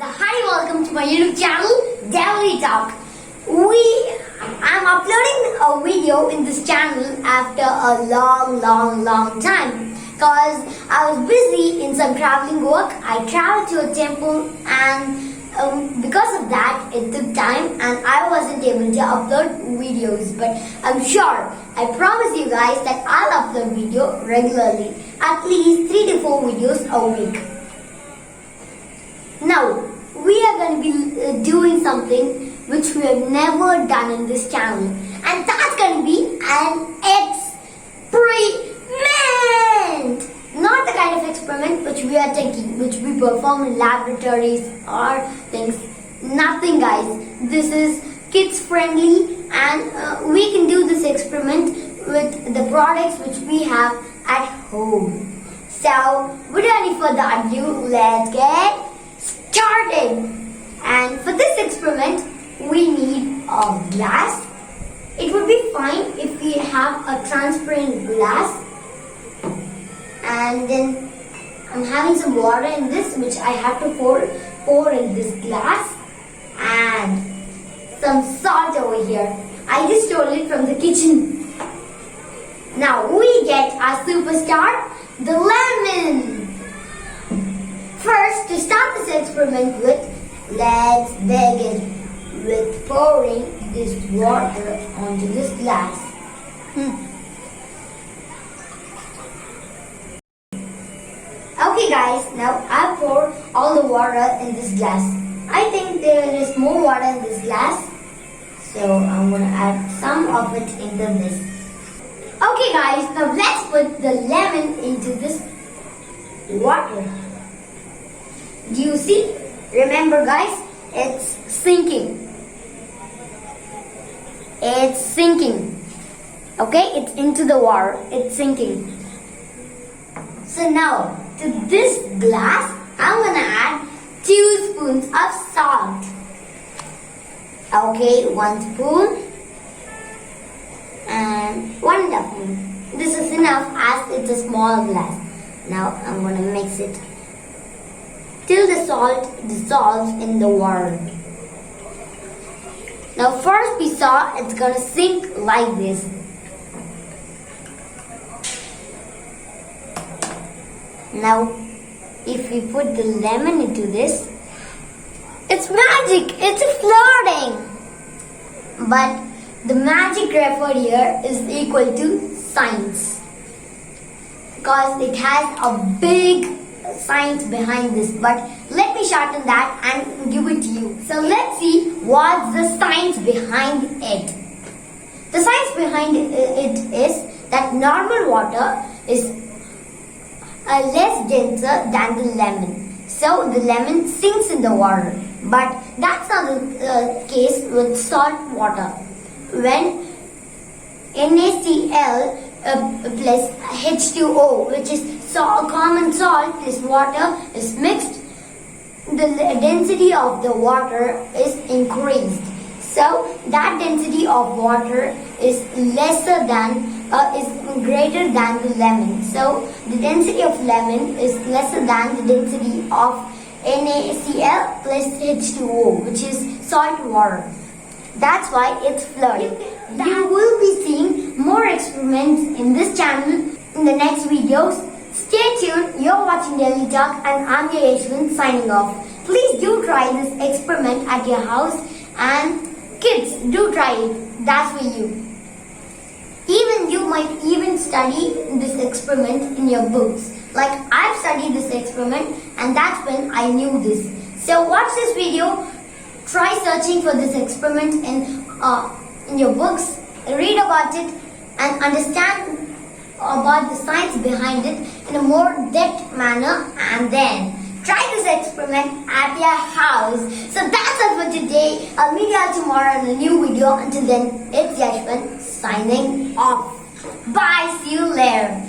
Hi, welcome to my YouTube channel, Daily Talk. I'm uploading a video in this channel after a long time because I was busy in some traveling work. I traveled to a temple and because of that it took time and I wasn't able to upload videos, but I'm sure, I promise you guys that I'll upload video regularly, at least 3 to 4 videos a week. Now, we are going to be doing something which we have never done in this channel, and that's going to be an experiment. Not the kind of experiment which we are taking, which we perform in laboratories or things. Nothing, guys. This is kids friendly, and we can do this experiment with the products which we have at home. So, without any further ado, let's get started. And for this experiment we need a glass. It would be fine if we have a transparent glass, and then I'm having some water in this which I have to pour in this glass, and some salt over here. I just stole it from the kitchen. Now we get our superstar, the lemon. First, to start this experiment with, let's begin with pouring this water onto this glass. Okay guys, now I pour all the water in this glass. I think there is more water in this glass, so I'm going to add some of it into this. Okay guys, now let's put the lemon into this water. Do you see? Remember guys, it's sinking. It's sinking. Okay, it's into the water. It's sinking. So now, to this glass, I'm gonna add 2 spoons of salt. Okay, 1 spoon and 1 spoon. This is enough as it's a small glass. Now I'm gonna mix it till the salt dissolves in the water. Now first we saw it's gonna sink like this. Now if we put the lemon into this, it's magic, it's floating. But the magic referred here is equal to science, because it has a big science behind this, but let me shorten that and give it to you. So let's see what's the science behind it. The science behind it is that normal water is less denser than the lemon, so the lemon sinks in the water. But that's not the case with salt water. When NaCl plus H2O, which is common salt plus water, is mixed, the density of the water is increased. So that density of water is greater than the lemon. So the density of lemon is lesser than the density of NaCl plus H2O, which is salt water. That's why it's floating. You will be seeing more experiments in this channel in the next videos. Stay tuned. You're watching Daily Talk and I'm Talk Yashwanth signing off. Please do try this experiment at your house, and kids, do try it. That's for you. You might even study this experiment in your books. Like I've studied this experiment, and that's when I knew this. So watch this video. Try searching for this experiment in your books, read about it and understand about the science behind it in a more depth manner, and then try this experiment at your house. So that's all for today. I'll meet you all tomorrow in a new video. Until then, it's Yashwanth signing off. Bye, see you later.